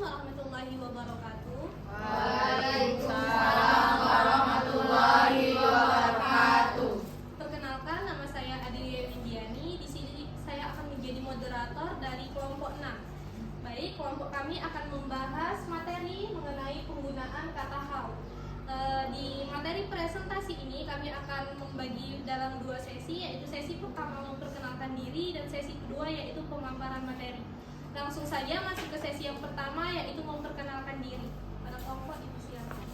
warahmatullahi wabarakatuh. Waalaikumsalam warahmatullahi wabarakatuh. Perkenalkan, nama saya Adelia Windiani. Di sini saya akan menjadi moderator dari kelompok 6. Baik, kelompok kami akan membahas materi mengenai penggunaan kata how. Di materi presentasi ini kami akan membagi dalam 2 sesi, yaitu sesi pertama memperkenalkan diri dan sesi kedua yaitu pemaparan materi. Langsung saja masuk ke sesi yang pertama, yaitu memperkenalkan diri. Pada kelompok dipersilakan.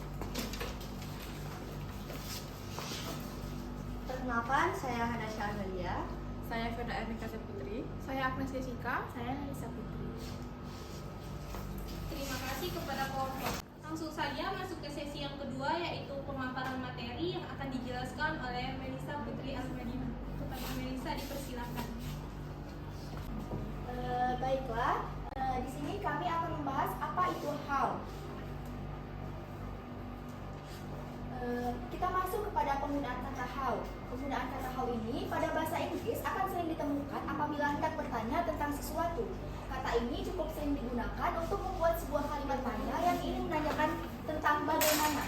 Perkenalkan, saya Hanasya Amelia. Saya Feda Ernika Putri. Saya Agnes Jessica. Saya Nisa Putri. Terima kasih kepada kelompok. Langsung saja masuk ke sesi yang kedua, yaitu pemaparan materi yang akan dijelaskan oleh Melisa Putri Asmadina. Kepada Melisa dipersilakan. Baiklah, di sini kami akan membahas apa itu how. Kita masuk kepada penggunaan kata how. Penggunaan kata how ini pada bahasa Inggris akan sering ditemukan apabila hendak bertanya tentang sesuatu. Kata ini cukup sering digunakan untuk membuat sebuah kalimat tanya yang ingin menanyakan tentang bagaimana.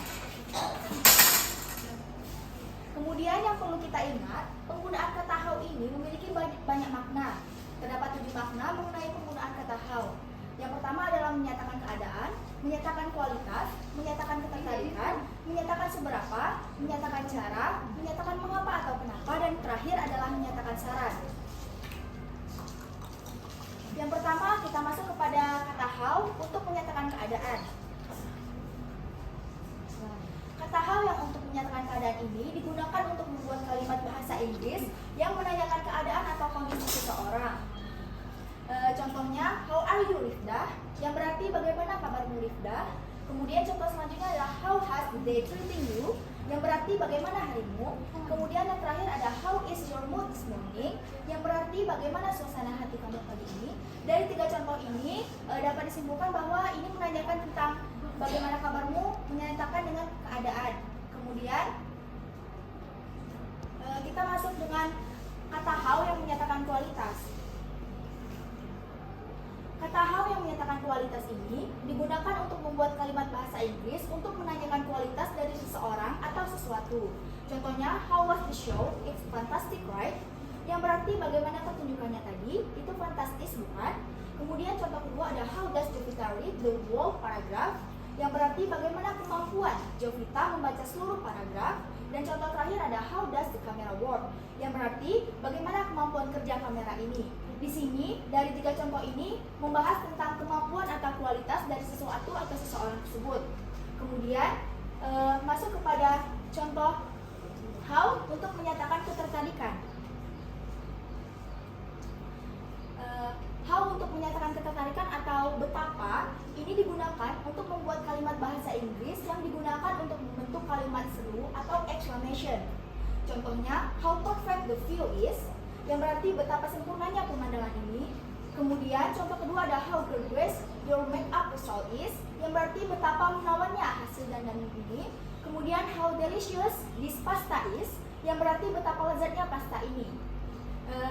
Kemudian yang perlu kita ingat, penggunaan kata how ini memiliki banyak makna. Terdapat 7 makna mengenai penggunaan kata how. Yang pertama adalah menyatakan keadaan, menyatakan kualitas, menyatakan ketertarikan, menyatakan seberapa, menyatakan cara, menyatakan mengapa atau kenapa, dan terakhir adalah menyatakan saran. Yang pertama kita masuk kepada kata how untuk menyatakan keadaan. Kata how yang untuk menyatakan keadaan ini digunakan untuk membuat kalimat bahasa Inggris yang menanyakan keadaan atau kondisi seseorang. Contohnya, how are you Rifda? Yang berarti bagaimana kabarmu Rifda? Kemudian contoh selanjutnya adalah how has the day treating you? Yang berarti bagaimana harimu? Kemudian yang terakhir ada how is your mood this morning? Yang berarti bagaimana suasana hati kamu pagi ini? Dari 3 contoh ini dapat disimpulkan bahwa ini menanyakan tentang bagaimana kabarmu, menyatakan dengan keadaan. Kemudian kita masuk dengan kata how yang menyatakan kualitas. Kata how yang menyatakan kualitas ini digunakan untuk membuat kalimat bahasa Inggris untuk menanyakan kualitas dari seseorang atau sesuatu. Contohnya, how was the show? It's fantastic, right? Yang berarti bagaimana pertunjukannya tadi? Itu fantastis, bukan? Kemudian contoh kedua ada how does Jovita read the whole paragraph? Yang berarti bagaimana kemampuan Jovita membaca seluruh paragraf. Dan contoh terakhir ada how does the camera work? Yang berarti bagaimana kemampuan kerja kamera ini. Di sini dari 3 contoh ini membahas tentang kemampuan atau kualitas dari sesuatu atau seseorang tersebut. Kemudian masuk kepada contoh how untuk menyatakan ketertarikan. How untuk menyatakan ketertarikan atau betapa ini digunakan untuk membuat kalimat bahasa Inggris yang digunakan untuk membentuk kalimat seru atau exclamation. Contohnya, how perfect the view is, yang berarti betapa sempurnanya pemandangan ini. Kemudian contoh kedua ada how gorgeous your makeup result is, yang berarti betapa menawannya hasil dandan ini. Kemudian how delicious this pasta is, yang berarti betapa lezatnya pasta ini.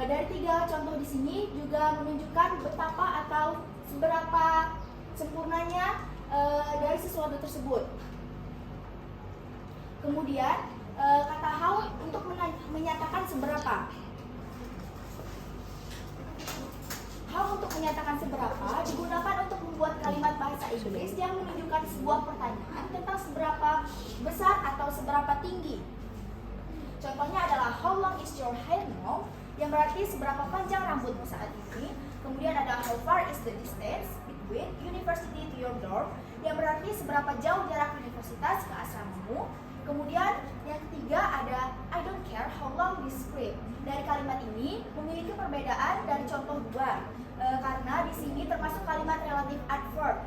Dari 3 contoh di sini juga menunjukkan betapa atau seberapa sempurnanya dari sesuatu tersebut. Kemudian kata how untuk menyatakan seberapa. How untuk menyatakan seberapa digunakan untuk membuat kalimat bahasa Inggris yang menunjukkan sebuah pertanyaan tentang seberapa besar atau seberapa tinggi. Contohnya adalah how long is your hair now? Yang berarti seberapa panjang rambutmu saat ini. Kemudian ada how far is the distance between university to your dorm? Yang berarti seberapa jauh jarak universitas ke asramamu. Kemudian yang ketiga ada I don't care how long this script. Dari kalimat ini memiliki perbedaan dari contoh 2 karena di sini termasuk kalimat relative adverb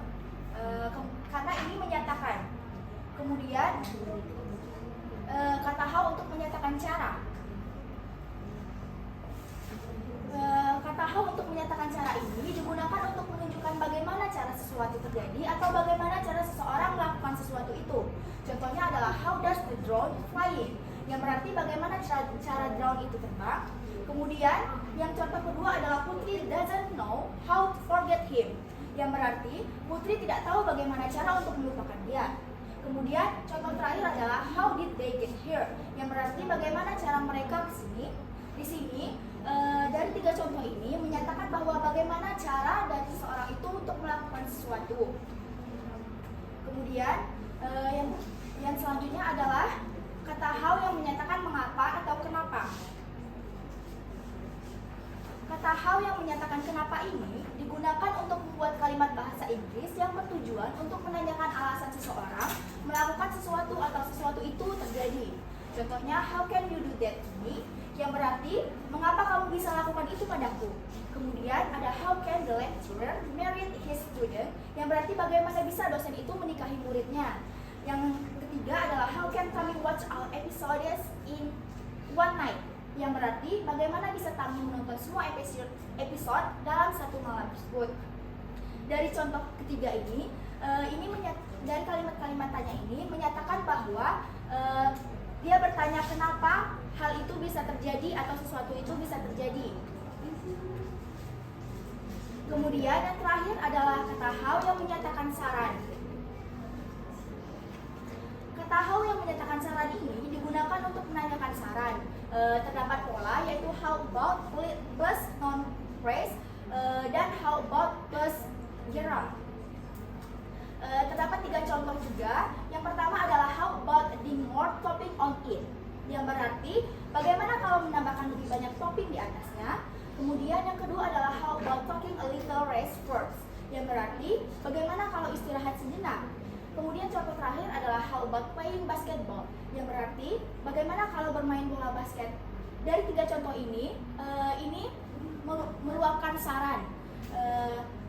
karena ini menyatakan. Kemudian kata how untuk menyatakan cara. Kata how untuk menyatakan cara ini digunakan untuk menunjukkan bagaimana cara sesuatu terjadi atau bagaimana cara seseorang melakukan sesuatu itu. Contohnya adalah how does the drone flying? Yang berarti bagaimana cara drone itu terbang. Kemudian yang contoh kedua adalah Putri doesn't know how to forget him. yang berarti Putri tidak tahu bagaimana cara untuk melupakan dia. Kemudian contoh terakhir adalah how did they get here, yang berarti bagaimana cara mereka ke sini. Di sini dari 3 contoh ini menyatakan bahwa bagaimana cara dari seseorang itu untuk melakukan sesuatu. Kemudian yang selanjutnya adalah kata how yang menyatakan mengapa atau kenapa. Kata how yang menyatakan kenapa ini digunakan untuk membuat kalimat bahasa Inggris yang bertujuan untuk menanyakan alasan seseorang melakukan sesuatu atau sesuatu itu terjadi. Contohnya, how can you do that to me? Yang berarti, mengapa kamu bisa lakukan itu padaku? Kemudian ada how can the lecturer marry his student? Yang berarti bagaimana bisa dosen itu menikahi muridnya? Yang ketiga adalah how can kami watch all episodes in one night? Yang berarti bagaimana bisa kami menonton semua episode dalam satu malam tersebut. Dari contoh ketiga ini, dari kalimat-kalimat tanya ini menyatakan bahwa dia bertanya kenapa hal itu bisa terjadi atau sesuatu itu bisa terjadi. Kemudian yang terakhir adalah kata how yang menyatakan saran. Kata how yang menyatakan saran ini digunakan untuk menanyakan saran. Terdapat pola yaitu how about plus non phrase dan how about plus gerund. Terdapat 3 contoh juga. Yang pertama adalah how about adding more topping on it, yang berarti bagaimana kalau menambahkan lebih banyak topping di atasnya. Kemudian yang kedua adalah how about talking a little rest first, yang berarti bagaimana kalau istirahat sejenak. Kemudian contoh terakhir adalah how about playing basketball, yang berarti bagaimana kalau bermain bola basket. Dari 3 contoh ini meluapkan saran.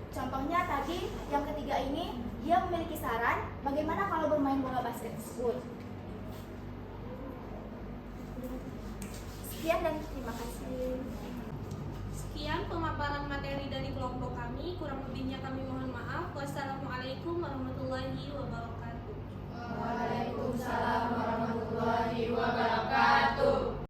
Contohnya tadi yang ketiga ini dia memiliki saran bagaimana kalau bermain bola basket tersebut. Sekian dan terima kasih. Sekian pemaparan materi dari kelompok kami. Kurang lebihnya kami mohon maaf. Wassalamualaikum warahmatullahi wabarakatuh.